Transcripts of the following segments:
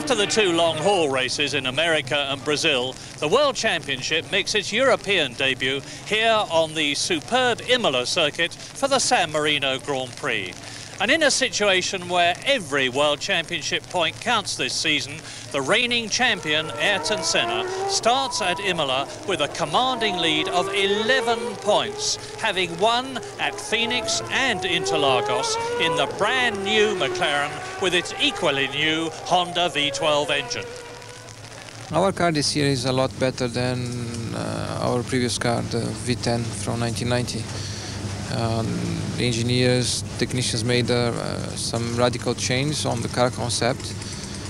After the two long-haul races in America and Brazil, the World Championship makes its European debut here on the superb Imola circuit for the San Marino Grand Prix. And in a situation where every World Championship point counts this season, the reigning champion Ayrton Senna starts at Imola with a commanding lead of 11 points, having won at Phoenix and Interlagos in the brand new McLaren with its equally new Honda V12 engine. Our car this year is a lot better than our previous car, the V10 from 1990. The engineers, technicians made some radical change on the car concept,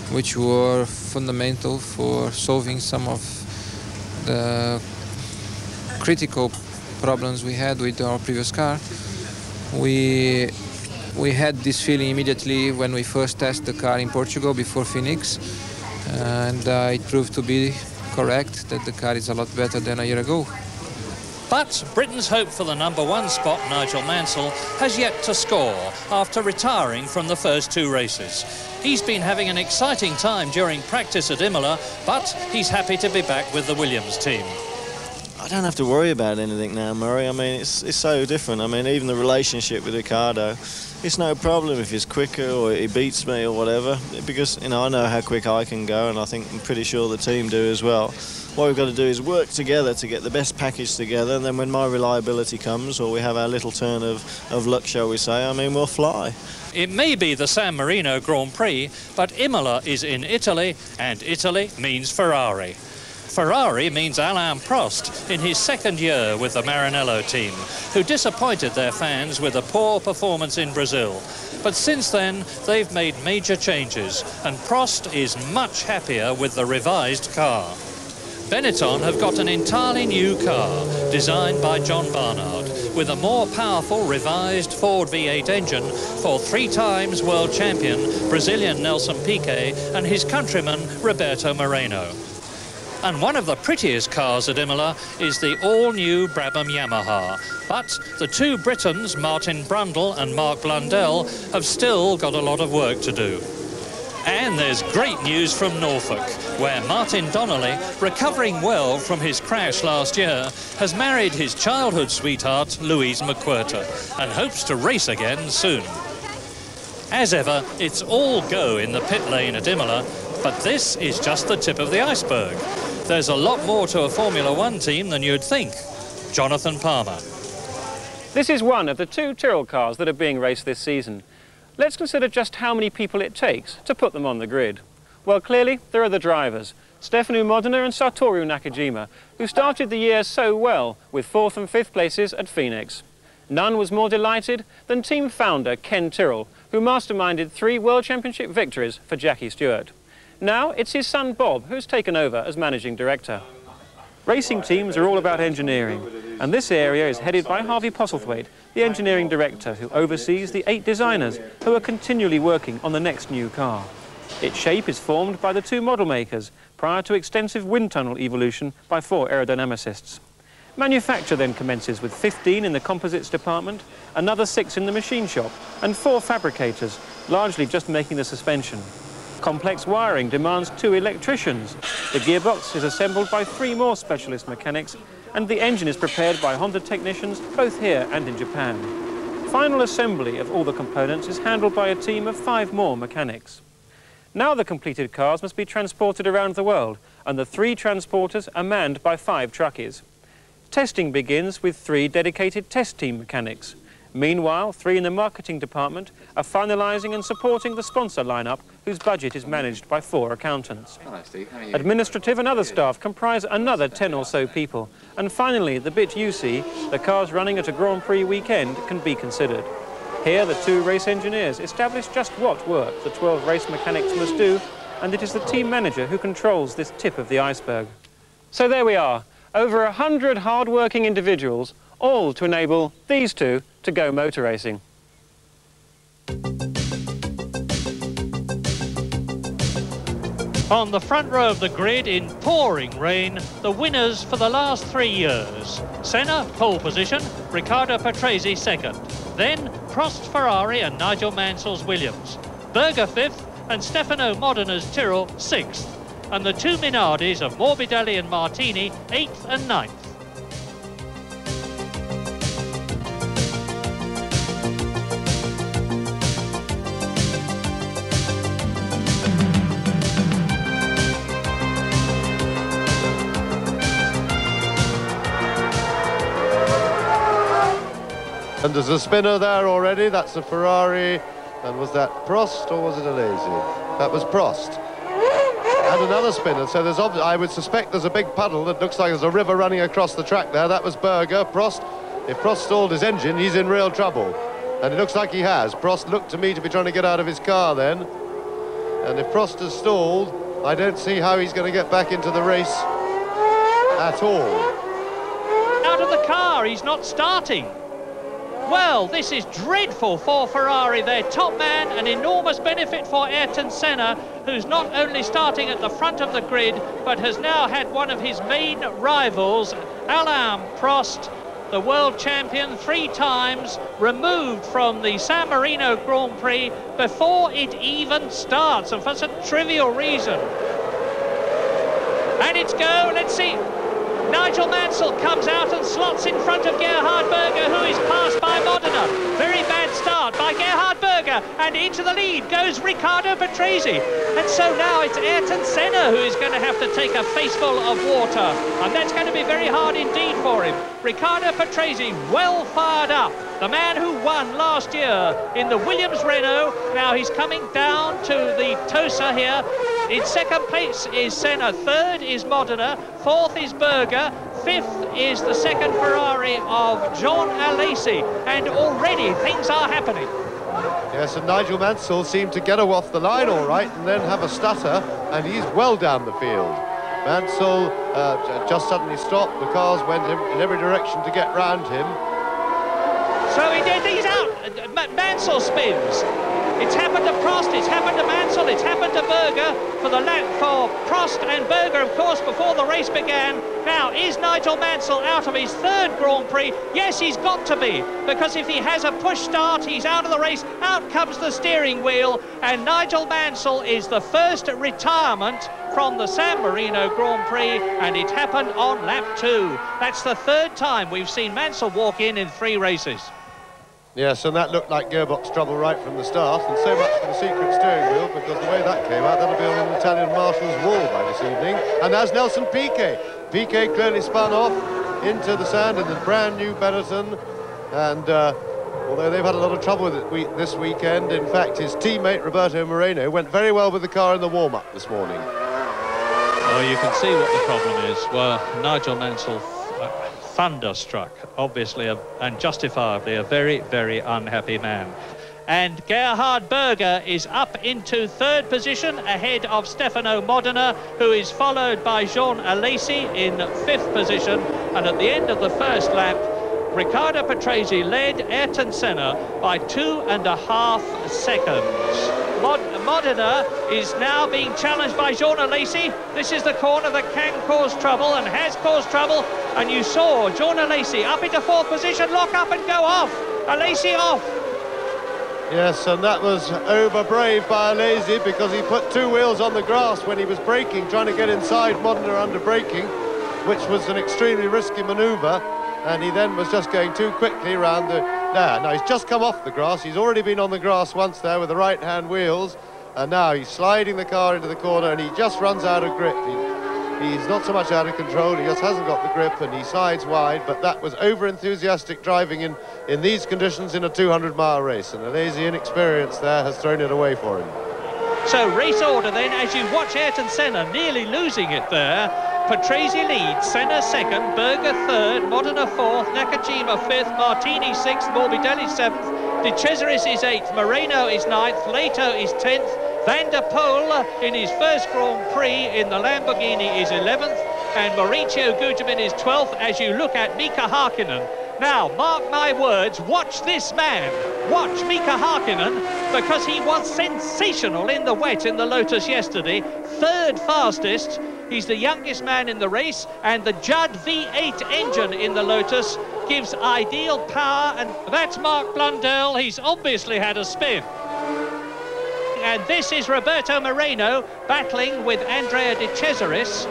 which were fundamental for solving some of the critical problems we had with our previous car. We had this feeling immediately when we first tested the car in Portugal before Phoenix, and it proved to be correct that the car is a lot better than a year ago. But Britain's hope for the #1 spot, Nigel Mansell, has yet to score after retiring from the first two races. He's been having an exciting time during practice at Imola, but he's happy to be back with the Williams team. I don't have to worry about anything now, Murray. I mean, it's so different. I mean, even the relationship with Ricardo, it's no problem if he's quicker or he beats me or whatever, because, you know, I know how quick I can go, and I'm pretty sure the team do as well. What we've got to do is work together to get the best package together, and then when my reliability comes, or we have our little turn of luck, shall we say, I mean, we'll fly. It may be the San Marino Grand Prix, but Imola is in Italy, and Italy means Ferrari. Ferrari means Alain Prost in his second year with the Maranello team, who disappointed their fans with a poor performance in Brazil. But since then, they've made major changes, and Prost is much happier with the revised car. Benetton have got an entirely new car, designed by John Barnard, with a more powerful revised Ford V8 engine for 3 times world champion Brazilian Nelson Piquet and his countryman Roberto Moreno. And one of the prettiest cars at Imola is the all-new Brabham Yamaha. But the two Britons, Martin Brundle and Mark Blundell, have still got a lot of work to do. And there's great news from Norfolk, where Martin Donnelly, recovering well from his crash last year, has married his childhood sweetheart, Louise McQuirter, and hopes to race again soon. As ever, it's all go in the pit lane at Imola, but this is just the tip of the iceberg. There's a lot more to a Formula One team than you'd think. Jonathan Palmer. This is one of the 2 Tyrrell cars that are being raced this season. Let's consider just how many people it takes to put them on the grid. Well, clearly, there are the drivers, Stefano Modena and Satoru Nakajima, who started the year so well with 4th and 5th places at Phoenix. None was more delighted than team founder Ken Tyrrell, who masterminded 3 World Championship victories for Jackie Stewart. Now it's his son Bob who's taken over as managing director. Racing teams are all about engineering, and this area is headed by Harvey Postlethwaite, the engineering director who oversees the 8 designers who are continually working on the next new car. Its shape is formed by the 2 model makers prior to extensive wind tunnel evolution by 4 aerodynamicists. Manufacture then commences with 15 in the composites department, another 6 in the machine shop, and 4 fabricators, largely just making the suspension. Complex wiring demands 2 electricians. The gearbox is assembled by 3 more specialist mechanics, and the engine is prepared by Honda technicians both here and in Japan. Final assembly of all the components is handled by a team of 5 more mechanics. Now the completed cars must be transported around the world, and the 3 transporters are manned by 5 truckies. Testing begins with 3 dedicated test team mechanics. Meanwhile, 3 in the marketing department are finalising and supporting the sponsor lineup, whose budget is managed by 4 accountants. Hello, Steve. How are you? Administrative and other staff comprise another 10 or so people. And finally, the bit you see, the cars running at a Grand Prix weekend, can be considered. Here, the 2 race engineers establish just what work the 12 race mechanics must do, and it is the team manager who controls this tip of the iceberg. So there we are, over 100 hard-working individuals, all to enable these 2 to go motor racing. On the front row of the grid in pouring rain, the winners for the last 3 years. Senna, pole position, Riccardo Patrese second. Then Prost Ferrari and Nigel Mansell's Williams. Berger fifth, and Stefano Modina's Tyrrell 6th. And the two Minardis of Morbidelli and Martini 8th and 9th. And there's a spinner there already. That's a Ferrari. And was that Prost or was it a Lazy? That was Prost. And another spinner. So there's I would suspect there's a big puddle that looks like there's a river running across the track there. That was Berger. Prost, if Prost stalled his engine, he's in real trouble. And it looks like he has. Prost looked to me to be trying to get out of his car then. And if Prost has stalled, I don't see how he's going to get back into the race at all. Out of the car, he's not starting. Well, this is dreadful for Ferrari, their top man, an enormous benefit for Ayrton Senna, who's not only starting at the front of the grid, but has now had one of his main rivals, Alain Prost, the world champion 3 times, removed from the San Marino Grand Prix before it even starts, and for such a trivial reason. And it's go, let's see. Nigel Mansell comes out and slots in front of Gerhard Berger, who is passed by Modena. Very bad start by Gerhard Berger, and into the lead goes Riccardo Patrese. And so now it's Ayrton Senna who is going to have to take a faceful of water, and that's going to be very hard indeed for him. Riccardo Patrese well fired up, the man who won last year in the Williams Renault. Now he's coming down to the Tosa here. In second place is Senna, third is Modena, fourth is Berger, fifth is the second Ferrari of Jean Alesi, and already things are happening. Yes, and Nigel Mansell seemed to get off the line all right and then have a stutter, and he's well down the field. Mansell just suddenly stopped, the cars went in every direction to get round him. So he's out. Mansell spins. It's happened to Prost, it's happened to Mansell, it's happened to Berger for Prost and Berger, of course, before the race began. Now, is Nigel Mansell out of his 3rd Grand Prix? Yes, he's got to be, because if he has a push start, he's out of the race. Out comes the steering wheel, and Nigel Mansell is the first retirement from the San Marino Grand Prix, and it happened on lap 2. That's the 3rd time we've seen Mansell walk in 3 races. Yes, and that looked like gearbox trouble right from the start, and so much for the secret steering wheel, because the way that came out, that'll be on an Italian marshal's wall by this evening. And as Nelson Piquet. Piquet clearly spun off into the sand in the brand new Benetton, and although they've had a lot of trouble with it this weekend, in fact, his teammate Roberto Moreno went very well with the car in the warm-up this morning. Well, you can see what the problem is. Well, Nigel Mansell thunderstruck, obviously, and justifiably, a very, very unhappy man. And Gerhard Berger is up into 3rd position ahead of Stefano Modena, who is followed by Jean Alesi in 5th position. And at the end of the first lap, Riccardo Patrese led Ayrton Senna by 2.5 seconds. Modena is now being challenged by Jean Alesi. This is the corner that can cause trouble and has caused trouble. And you saw Jean Alesi up into 4th position, lock up and go off. Alesi off. Yes, and that was over brave by Alesi, because he put 2 wheels on the grass when he was braking, trying to get inside Modena under braking, which was an extremely risky manoeuvre. And he then was just going too quickly around the... Now he's just come off the grass. He's already been on the grass once there with the right-hand wheels. And now he's sliding the car into the corner, and he just runs out of grip. He's not so much out of control, he just hasn't got the grip, and he slides wide. But that was over-enthusiastic driving in these conditions in a 200-mile race. And the lazy inexperience there has thrown it away for him. So race order then, as you watch Ayrton Senna nearly losing it there. Patrese leads, Senna 2nd, Berger 3rd, Modena 4th, Nakajima 5th, Martini 6th, Morbidelli 7th, De Cesaris is 8th, Moreno is 9th, Leto is 10th, Van der Poel in his first Grand Prix in the Lamborghini is 11th, and Mauricio Gugelmin is 12th, as you look at Mika Hakkinen. Now, mark my words, watch this man. Watch Mika Hakkinen, because he was sensational in the wet in the Lotus yesterday. 3rd fastest. He's the youngest man in the race, and the Judd V8 engine in the Lotus gives ideal power, and that's Mark Blundell. He's obviously had a spin. and this is Roberto Moreno battling with Andrea De Cesaris.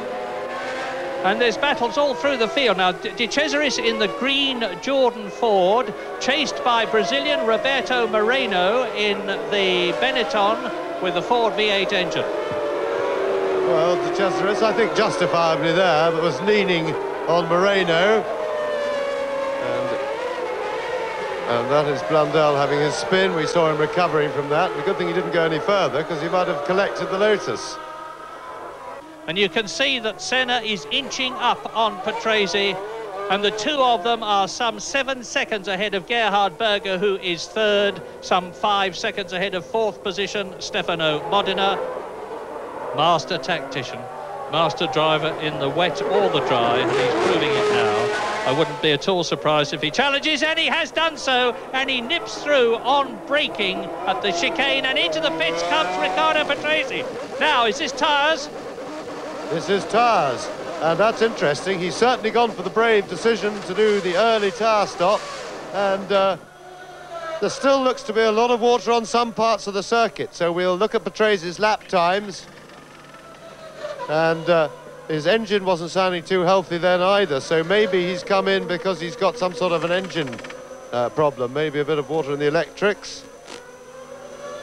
And there's battles all through the field. Now, De Cesaris in the green Jordan Ford, chased by Brazilian Roberto Moreno in the Benetton with the Ford V8 engine. Well, De Cesaris, I think justifiably there, but was leaning on Moreno. And that is Blundell having his spin. We saw him recovering from that. The good thing he didn't go any further, because he might have collected the Lotus. And you can see that Senna is inching up on Patrese, and the two of them are some 7 seconds ahead of Gerhard Berger, who is third, some 5 seconds ahead of fourth position Stefano Modena. Master tactician, master driver in the wet or the dry, and he's proving it now. I wouldn't be at all surprised if he challenges, and he has done so, and he nips through on braking at the chicane, and into the pits comes Riccardo Patrese. Now, is this tyres? This is tyres, and that's interesting. He's certainly gone for the brave decision to do the early tyre stop, and there still looks to be a lot of water on some parts of the circuit, so we'll look at Patrese's lap times. And his engine wasn't sounding too healthy then either, so maybe he's come in because he's got some sort of an engine problem, maybe a bit of water in the electrics.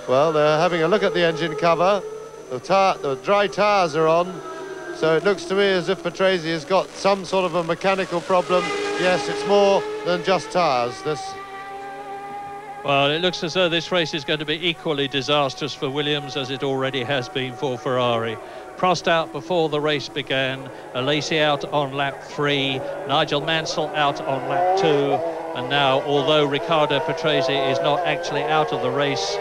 Well, they're having a look at the engine cover. The dry tyres are on, so it looks to me as if Patrese has got some sort of a mechanical problem. Yes, it's more than just tyres. Well, it looks as though this race is going to be equally disastrous for Williams as it already has been for Ferrari. Prost out before the race began, Alesi out on lap 3, Nigel Mansell out on lap 2, and now, although Riccardo Patrese is not actually out of the race,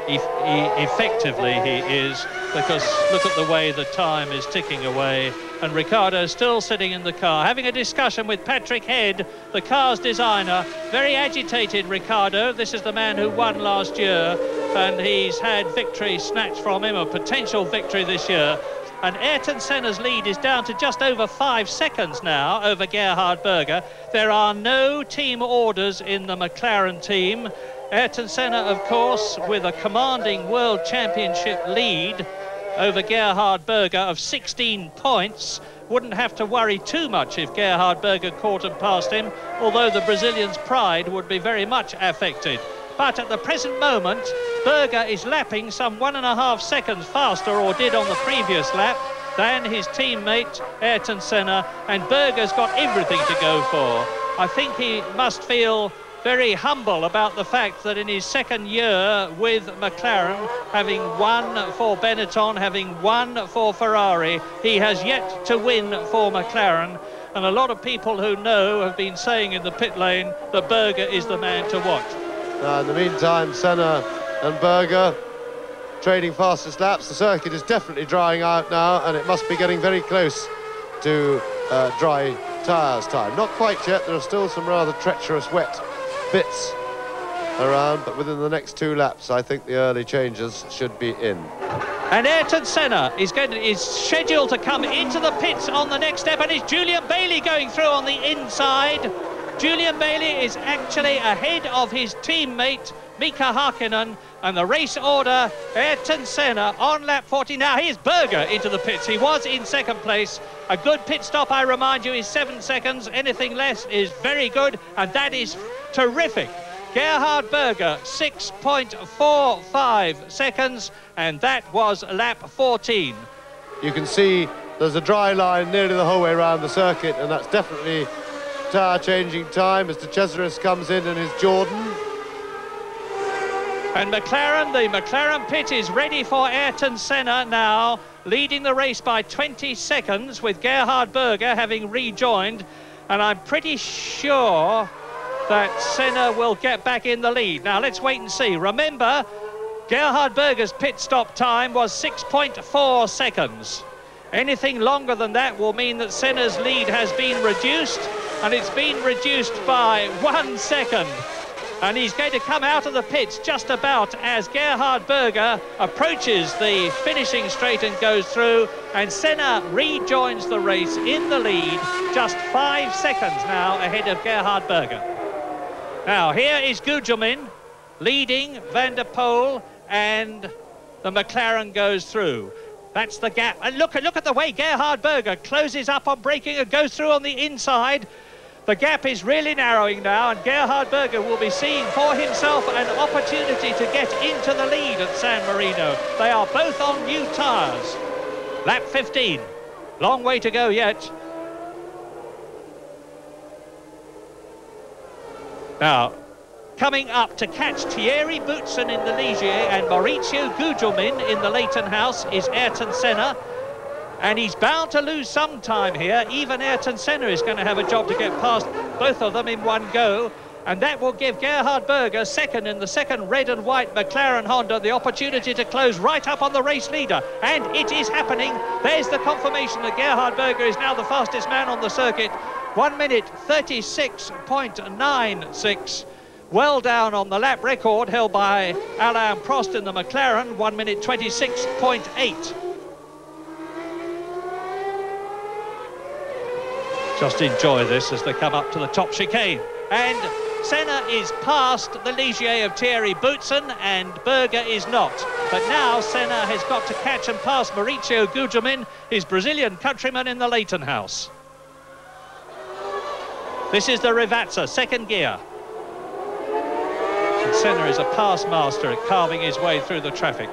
effectively he is, because look at the way the time is ticking away, and Riccardo still sitting in the car, having a discussion with Patrick Head, the car's designer. Very agitated, Riccardo. This is the man who won last year, and he's had victory snatched from him, a potential victory this year. And Ayrton Senna's lead is down to just over 5 seconds now over Gerhard Berger. There are no team orders in the McLaren team. Ayrton Senna, of course, with a commanding World Championship lead over Gerhard Berger of 16 points. Wouldn't have to worry too much if Gerhard Berger caught and passed him, although the Brazilian's pride would be very much affected. But at the present moment, Berger is lapping some 1.5 seconds faster, or did on the previous lap, than his teammate Ayrton Senna, and Berger's got everything to go for. I think he must feel very humble about the fact that in his second year with McLaren, having won for Benetton, having won for Ferrari, he has yet to win for McLaren. And a lot of people who know have been saying in the pit lane that Berger is the man to watch. In the meantime, Senna and Berger trading fastest laps. The circuit is definitely drying out now, and it must be getting very close to dry tyres time. Not quite yet. There are still some rather treacherous wet bits around, but within the next 2 laps, I think the early changes should be in. And Ayrton Senna is scheduled to come into the pits on the next step, and it's Julian Bailey going through on the inside. Julian Bailey is actually ahead of his teammate Mika Hakkinen, and the race order, Ayrton Senna on lap 40. Now here's Berger into the pits. He was in second place. A good pit stop, I remind you, is 7 seconds. Anything less is very good, and that is terrific. Gerhard Berger, 6.45 seconds, and that was lap 14. You can see there's a dry line nearly the whole way around the circuit, and that's definitely tyre changing time as De Cesaris comes in his Jordan. And McLaren, the McLaren pit is ready for Ayrton Senna now, leading the race by 20 seconds with Gerhard Berger having rejoined. And I'm pretty sure that Senna will get back in the lead. Now, let's wait and see. Remember, Gerhard Berger's pit stop time was 6.4 seconds. Anything longer than that will mean that Senna's lead has been reduced, and it's been reduced by 1 second. And he's going to come out of the pits just about as Gerhard Berger approaches the finishing straight and goes through, and Senna rejoins the race in the lead, just 5 seconds now ahead of Gerhard Berger. Now here is Gugelmin leading Van der Poel and the McLaren goes through. That's the gap. And look at the way Gerhard Berger closes up on braking and goes through on the inside. The gap is really narrowing now, and Gerhard Berger will be seeing for himself an opportunity to get into the lead at San Marino. They are both on new tyres. Lap 15. Long way to go yet. Now, coming up to catch Thierry Boutsen in the Ligier and Maurizio Gugelmin in the Leighton House is Ayrton Senna. And he's bound to lose some time here. Even Ayrton Senna is going to have a job to get past both of them in one go. And that will give Gerhard Berger, second in the second red and white McLaren Honda, the opportunity to close right up on the race leader. And it is happening. There's the confirmation that Gerhard Berger is now the fastest man on the circuit. 1 minute 36.96. Well down on the lap record held by Alain Prost in the McLaren. 1 minute 26.8. Just enjoy this as they come up to the top chicane. And Senna is past the Ligier of Thierry Boutsen and Berger is not. But now Senna has got to catch and pass Maurizio Gugelmin, his Brazilian countryman in the Leighton House. This is the Rivazza, second gear. And Senna is a past master at carving his way through the traffic.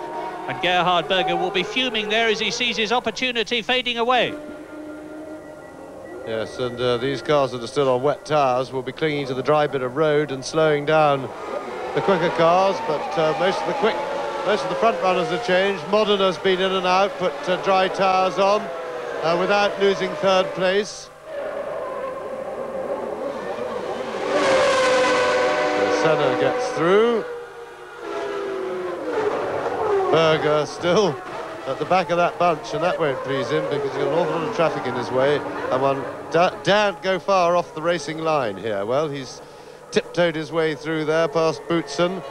And Gerhard Berger will be fuming there as he sees his opportunity fading away. Yes, and these cars that are still on wet tyres will be clinging to the dry bit of road and slowing down the quicker cars, but most of the front runners have changed. Modena's been in and out, put dry tyres on without losing third place. So Senna gets through. Berger still at the back of that bunch, and that won't please him because he's got an awful lot of traffic in his way, and one daren't go far off the racing line here. Well, he's tiptoed his way through there past Boutsen,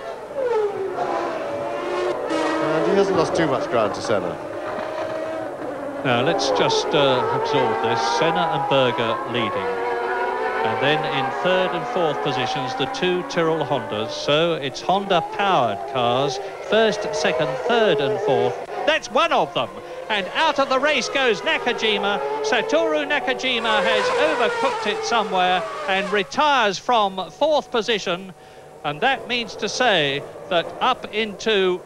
and he hasn't lost too much ground to Senna. Now let's just absorb this. Senna and Berger leading, and then in third and fourth positions the two Tyrrell Hondas. So it's Honda powered cars, first, second, third and fourth. That's one of them. And out of the race goes Nakajima. Satoru Nakajima has overcooked it somewhere and retires from fourth position. And that means to say that up into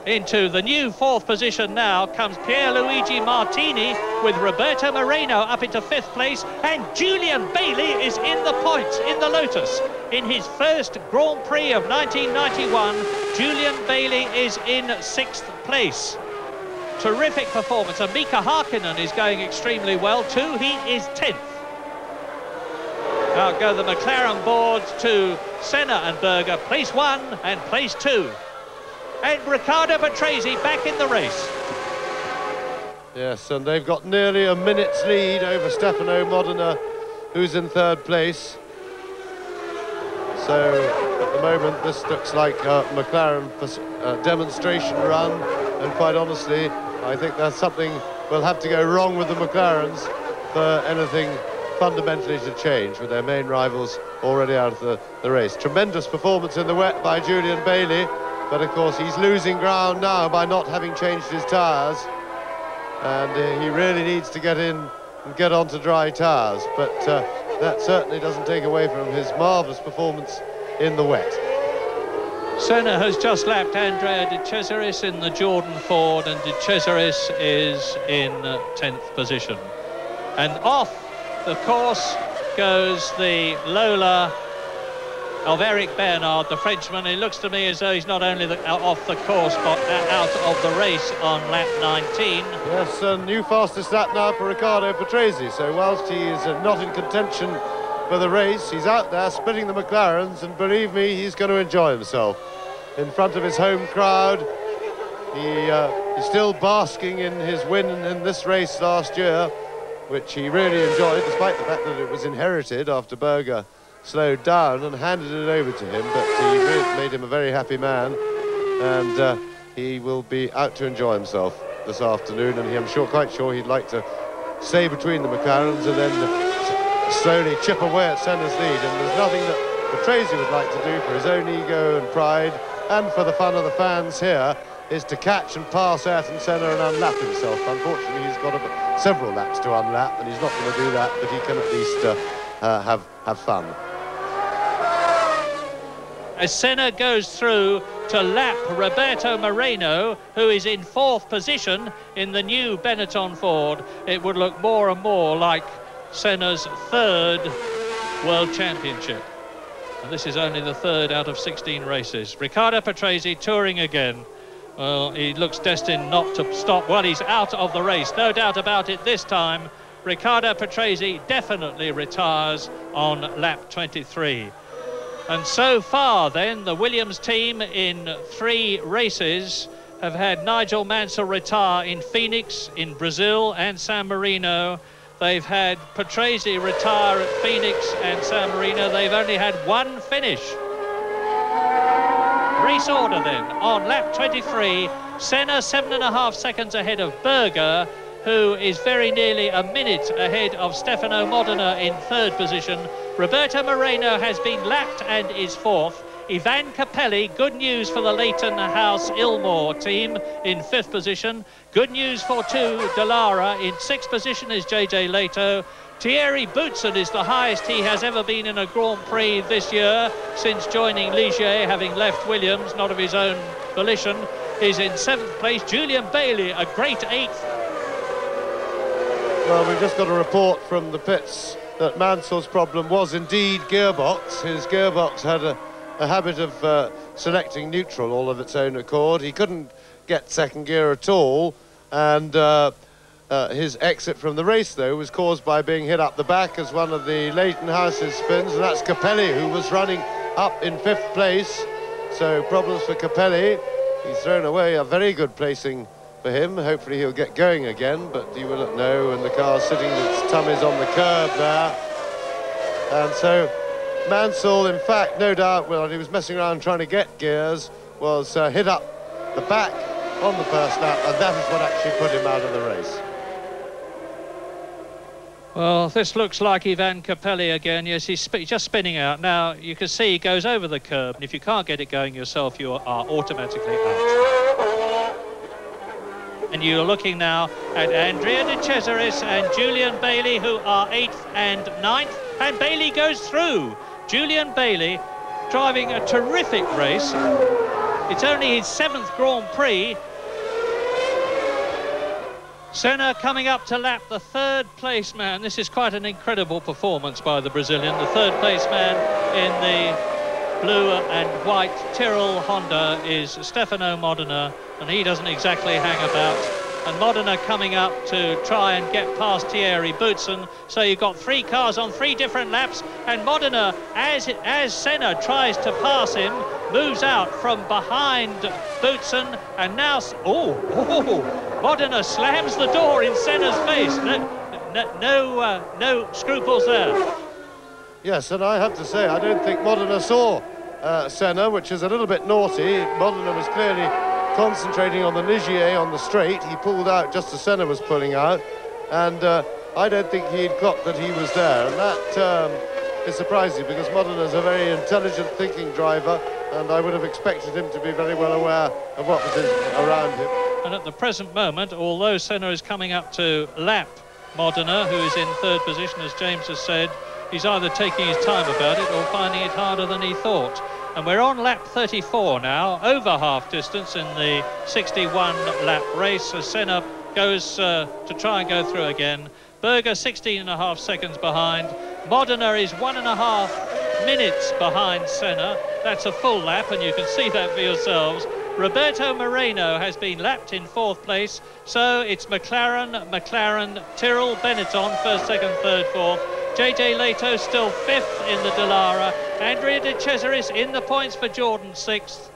the new fourth position now comes Pierluigi Martini with Roberto Moreno up into fifth place. And Julian Bailey is in the points in the Lotus. In his first Grand Prix of 1991, Julian Bailey is in sixth place. Terrific performance, and Mika Hakkinen is going extremely well too. He is 10th. Now go the McLaren boards to Senna and Berger, place 1 and place 2. And Riccardo Patrese back in the race. Yes, and they've got nearly a minute's lead over Stefano Modena, who's in third place. So at the moment this looks like a McLaren demonstration run, and quite honestly I think that's something will have to go wrong with the McLarens for anything fundamentally to change, with their main rivals already out of the race. Tremendous performance in the wet by Julian Bailey, but of course he's losing ground now by not having changed his tyres, and he really needs to get in and get onto dry tyres, but that certainly doesn't take away from his marvellous performance in the wet. Senna has just lapped Andrea De Cesaris in the Jordan Ford, and De Cesaris is in 10th position. And off the course goes the Lola of Eric Bernard, the Frenchman. It looks to me as though he's not only off the course, but out of the race on lap 19. Yes, a new fastest lap now for Riccardo Patrese. So whilst he is not in contention for the race, he's out there splitting the McLarens, and believe me, he's going to enjoy himself in front of his home crowd. He's still basking in his win in this race last year, which he really enjoyed, despite the fact that it was inherited after Berger slowed down and handed it over to him. But he really made him a very happy man, and he will be out to enjoy himself this afternoon, and I'm quite sure he'd like to stay between the McLarens and then slowly chip away at Senna's lead. And there's nothing that Patrese would like to do for his own ego and pride and for the fun of the fans here is to catch and pass Ayrton Senna and unlap himself. Unfortunately, he's got several laps to unlap, and he's not going to do that, but he can at least have fun. As Senna goes through to lap Roberto Moreno, who is in 4th position in the new Benetton Ford, it would look more and more like Senna's 3rd World Championship. And this is only the 3rd out of 16 races. Riccardo Patrese touring again. Well, he looks destined not to stop. Well, he's out of the race, no doubt about it this time. Riccardo Patrese definitely retires on lap 23. And so far then, the Williams team in 3 races have had Nigel Mansell retire in Phoenix, in Brazil and San Marino. They've had Patrese retire at Phoenix and San Marino. They've only had 1 finish. Race order then, on lap 23, Senna 7.5 seconds ahead of Berger, who is very nearly a minute ahead of Stefano Modena in 3rd position. Roberto Moreno has been lapped and is 4th. Ivan Capelli, good news for the Leighton House Ilmore team in 5th position. Good news for 2 Dallara. In 6th position is JJ Leto. Thierry Boutsen is the highest he has ever been in a Grand Prix this year since joining Ligier, having left Williams, not of his own volition, is in 7th place. Julian Bailey, a great 8th. Well, we've just got a report from the pits that Mansell's problem was indeed gearbox. His gearbox had a habit of selecting neutral all of its own accord. He couldn't get 2nd gear at all, and his exit from the race, though, was caused by being hit up the back as one of the Leighton House's spins, and that's Capelli, who was running up in 5th place. So problems for Capelli. He's thrown away a very good placing for him. Hopefully he'll get going again, but you will not know, and the car's sitting with its tummies on the curb there. And so Mansell, in fact, no doubt, well, he was messing around trying to get gears, was hit up the back on the 1st lap, and that is what actually put him out of the race. Well, this looks like Ivan Capelli again. Yes, he's just spinning out. Now, you can see he goes over the curb, and if you can't get it going yourself, you are automatically out. And you're looking now at Andrea De Cesaris and Julian Bailey, who are 8th and 9th, and Bailey goes through. Julian Bailey driving a terrific race. It's only his 7th Grand Prix. Senna coming up to lap the 3rd place man. This is quite an incredible performance by the Brazilian. The 3rd place man in the blue and white Tyrrell Honda is Stefano Modena, and he doesn't exactly hang about. And Modena coming up to try and get past Thierry Boutsen. So you've got 3 cars on 3 different laps, and Modena, as Senna tries to pass him, moves out from behind Boutsen, and now Modena slams the door in Senna's face. No scruples there. Yes, and I have to say, I don't think Modena saw Senna, which is a little bit naughty. Modena was clearly concentrating on the Ligier on the straight. He pulled out just as Senna was pulling out, and I don't think he'd clocked that he was there, and that is surprising, because Modena is a very intelligent thinking driver, and I would have expected him to be very well aware of what was around him. And at the present moment, although Senna is coming up to lap Modena, who is in 3rd position, as James has said, he's either taking his time about it or finding it harder than he thought. And we're on lap 34 now, over half distance in the 61-lap race, as Senna goes to try and go through again. Berger 16.5 seconds behind. Modena is 1.5 minutes behind Senna. That's a full lap, and you can see that for yourselves. Roberto Moreno has been lapped in 4th place, so it's McLaren, Tyrrell, Benetton, 1st, 2nd, 3rd, 4th. JJ Leto still 5th in the Dallara. Andrea De Cesaris in the points for Jordan, 6th.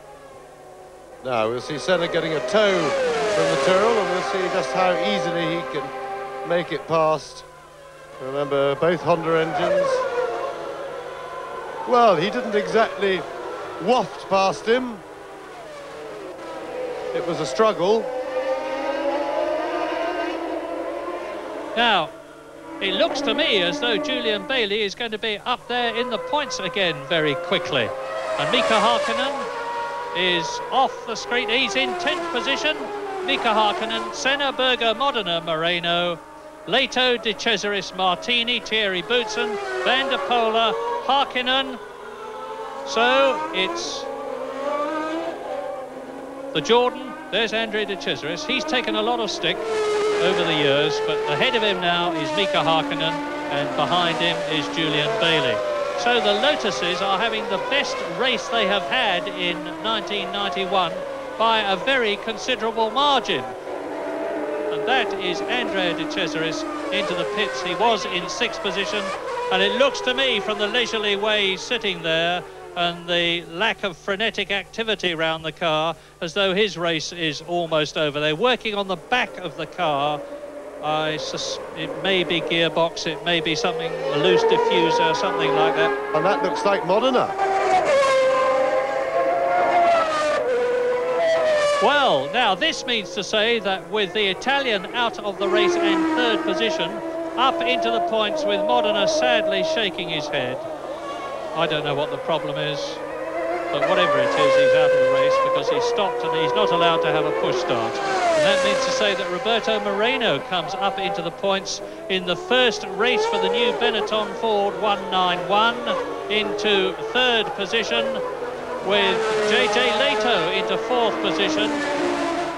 Now we'll see Senna getting a tow from the Tyrrell, and we'll see just how easily he can make it past. Remember, both Honda engines. Well, he didn't exactly waft past him. It was a struggle. Now, it looks to me as though Julian Bailey is going to be up there in the points again very quickly. And Mika Hakkinen is off the screen. He's in 10th position. Mika Hakkinen, Senna, Berger, Modena, Moreno, Leto, De Cesaris, Martini, Thierry Boutsen, Van der Poel, Hakkinen. So it's the Jordan. There's Andre De Cesaris. He's taken a lot of stick over the years, but ahead of him now is Mika Hakkinen, and behind him is Julian Bailey. So the Lotuses are having the best race they have had in 1991 by a very considerable margin. And that is Andrea De Cesaris into the pits. He was in 6th position, and it looks to me from the leisurely way he's sitting there and the lack of frenetic activity around the car as though his race is almost over. They're working on the back of the car. It may be gearbox, it may be something, a loose diffuser, something like that. And that looks like Modena. Well, now this means to say that with the Italian out of the race and 3rd position, up into the points with Modena sadly shaking his head. I don't know what the problem is, but whatever it is, he's out of the race because he's stopped and he's not allowed to have a push start. And that means to say that Roberto Moreno comes up into the points in the first race for the new Benetton Ford 191 into 3rd position, with JJ Leto into 4th position.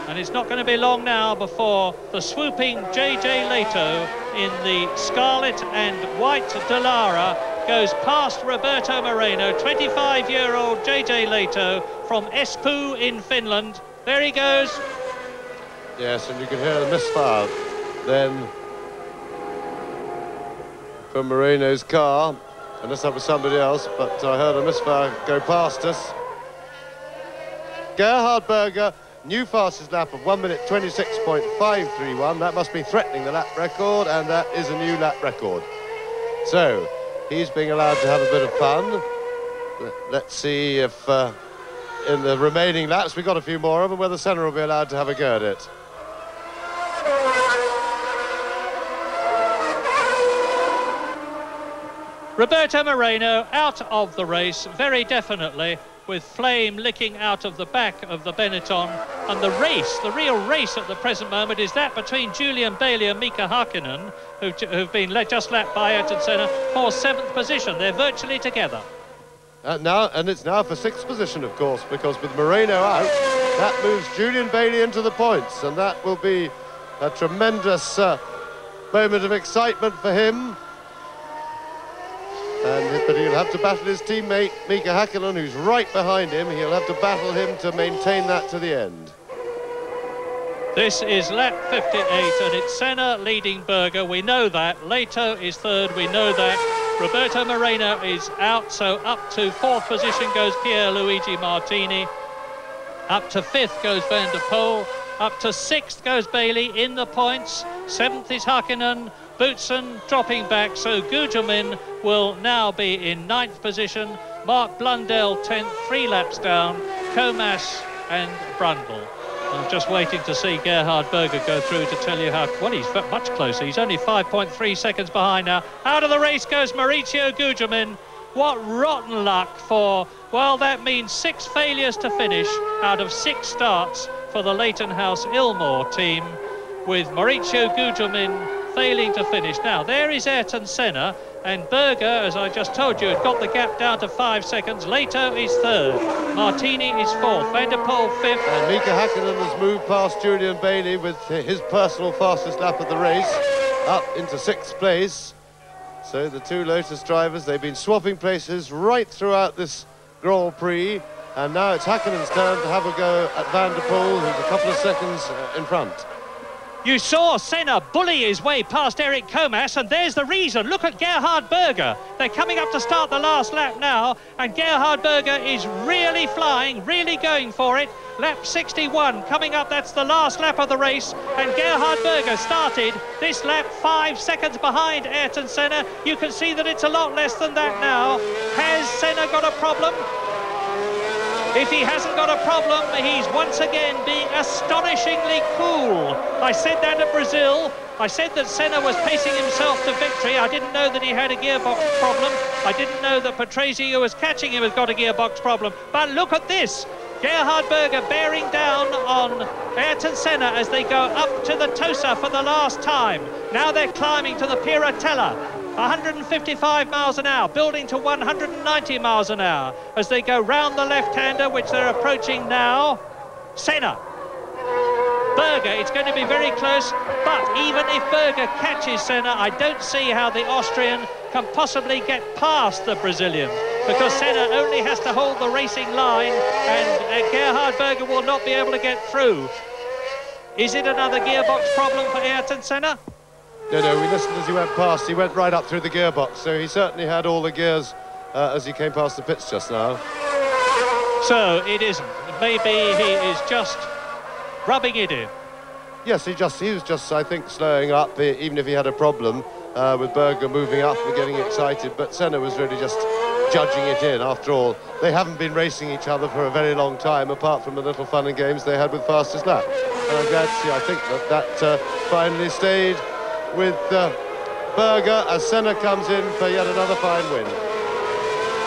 And it's not going to be long now before the swooping JJ Leto in the scarlet and white Dallara goes past Roberto Moreno, 25-year-old JJ Leto from Espoo in Finland. There he goes. Yes, and you can hear the misfire then from Moreno's car, unless that was somebody else, but I heard a misfire go past us. Gerhard Berger, new fastest lap of 1 minute 26.531. That must be threatening the lap record, and that is a new lap record. So he's being allowed to have a bit of fun. Let's see if in the remaining laps, we've got a few more of them, whether Senna will be allowed to have a go at it. Roberto Moreno out of the race, very definitely, with flame licking out of the back of the Benetton. And the race, the real race at the present moment, is that between Julian Bailey and Mika Hakkinen, who've been just lapped by Ayrton Senna for 7th position. They're virtually together. And it's now for 6th position, of course, because with Moreno out, that moves Julian Bailey into the points, and that will be a tremendous moment of excitement for him. But he'll have to battle his teammate Mika Hakkinen, who's right behind him. He'll have to battle him to maintain that to the end. This is lap 58, and it's Senna leading Berger. We know that. Leto is 3rd. We know that. Roberto Moreno is out, so up to 4th position goes Pierluigi Martini. Up to 5th goes Van der Poel. Up to 6th goes Bailey in the points. 7th is Hakkinen. Boutsen dropping back, so Gugelmin will now be in 9th position. Mark Blundell 10th, 3 laps down. Comas and Brundle. I'm just waiting to see Gerhard Berger go through to tell you how... Well, he's much closer. He's only 5.3 seconds behind now. Out of the race goes Mauricio Gugelmin. What rotten luck for... Well, that means 6 failures to finish out of 6 starts for the Leighton House Ilmore team, with Mauricio Gugelmin failing to finish. Now, there is Ayrton Senna, and Berger, as I just told you, had got the gap down to 5 seconds. Leto is 3rd. Martini is 4th. Van der Poel 5th. And Mika Hakkinen has moved past Julian Bailey with his personal fastest lap of the race, up into 6th place. So the 2 Lotus drivers, they've been swapping places right throughout this Grand Prix, and now it's Hakkinen's turn to have a go at Van der Poel, who's a couple of seconds in front. You saw Senna bully his way past Eric Comas, and there's the reason. Look at Gerhard Berger. They're coming up to start the last lap now, and Gerhard Berger is really flying, really going for it. Lap 61 coming up, that's the last lap of the race, and Gerhard Berger started this lap 5 seconds behind Ayrton Senna. You can see that it's a lot less than that now. Has Senna got a problem? If he hasn't got a problem, he's once again being astonishingly cool. I said that at Brazil. I said that Senna was pacing himself to victory. I didn't know that he had a gearbox problem. I didn't know that Patrese, who was catching him, has got a gearbox problem. But look at this. Gerhard Berger bearing down on Ayrton Senna as they go up to the Tosa for the last time. Now they're climbing to the Piratella. 155 miles an hour, building to 190 miles an hour as they go round the left-hander, which they're approaching now. Senna. Berger, it's going to be very close, but even if Berger catches Senna, I don't see how the Austrian can possibly get past the Brazilian, because Senna only has to hold the racing line and Gerhard Berger will not be able to get through. Is it another gearbox problem for Ayrton Senna? No, we listened as he went past. He went right up through the gearbox, so he certainly had all the gears as he came past the pits just now. So it isn't. Maybe he is just rubbing it in. Yes, he was just, I think, slowing up, even if he had a problem with Berger moving up and getting excited. But Senna was really just judging it in. After all, they haven't been racing each other for a very long time, apart from the little fun and games they had with fastest lap. And I'm glad to see, I think, that finally stayed with Berger as Senna comes in for yet another fine win.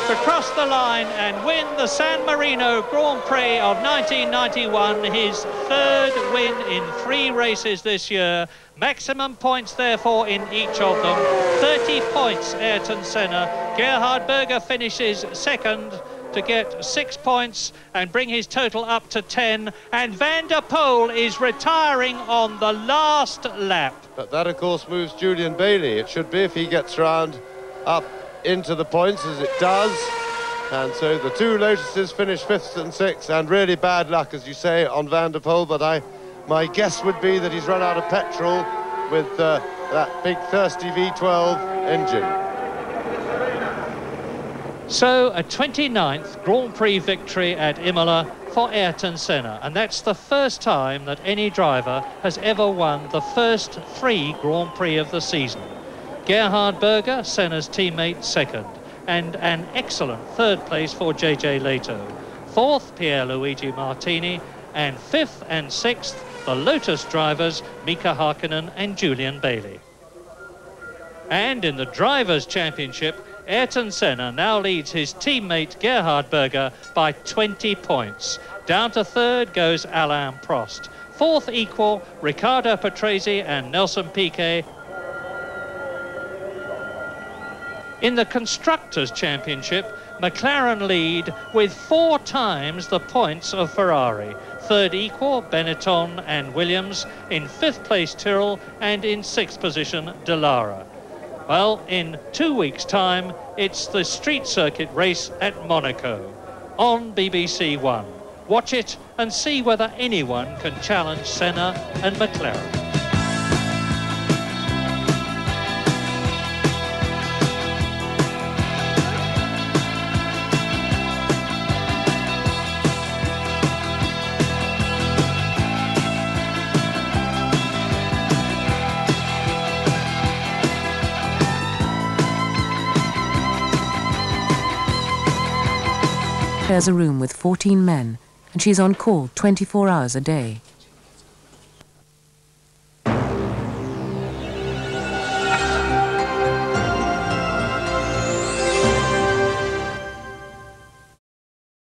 To cross the line and win the San Marino Grand Prix of 1991, his third win in 3 races this year. Maximum points, therefore, in each of them. 30 points, Ayrton Senna. Gerhard Berger finishes second to get 6 points and bring his total up to 10. And Van der Poel is retiring on the last lap. But that, of course, moves Julian Bailey. It should be if he gets round up into the points, as it does. And so the 2 Lotuses finish 5th and 6th, and really bad luck, as you say, on Van der Poel. But my guess would be that he's run out of petrol with that big thirsty V12 engine. So a 29th Grand Prix victory at Imola for Ayrton Senna, and that's the first time that any driver has ever won the first 3 Grand Prix of the season. Gerhard Berger, Senna's teammate, second, and an excellent third place for JJ Leto. 4th, Pierluigi Martini, and 5th and 6th, the Lotus drivers, Mika Hakkinen and Julian Bailey. And in the Drivers' Championship, Ayrton Senna now leads his teammate Gerhard Berger by 20 points. Down to 3rd goes Alain Prost. 4th equal, Riccardo Patrese and Nelson Piquet. In the Constructors' Championship, McLaren lead with 4 times the points of Ferrari. 3rd equal, Benetton and Williams. In 5th place, Tyrrell, and in 6th position, Dallara. Well, in 2 weeks' time, it's the street circuit race at Monaco on BBC One. Watch it and see whether anyone can challenge Senna and McLaren. There's a room with 14 men, and she's on call 24 hours a day.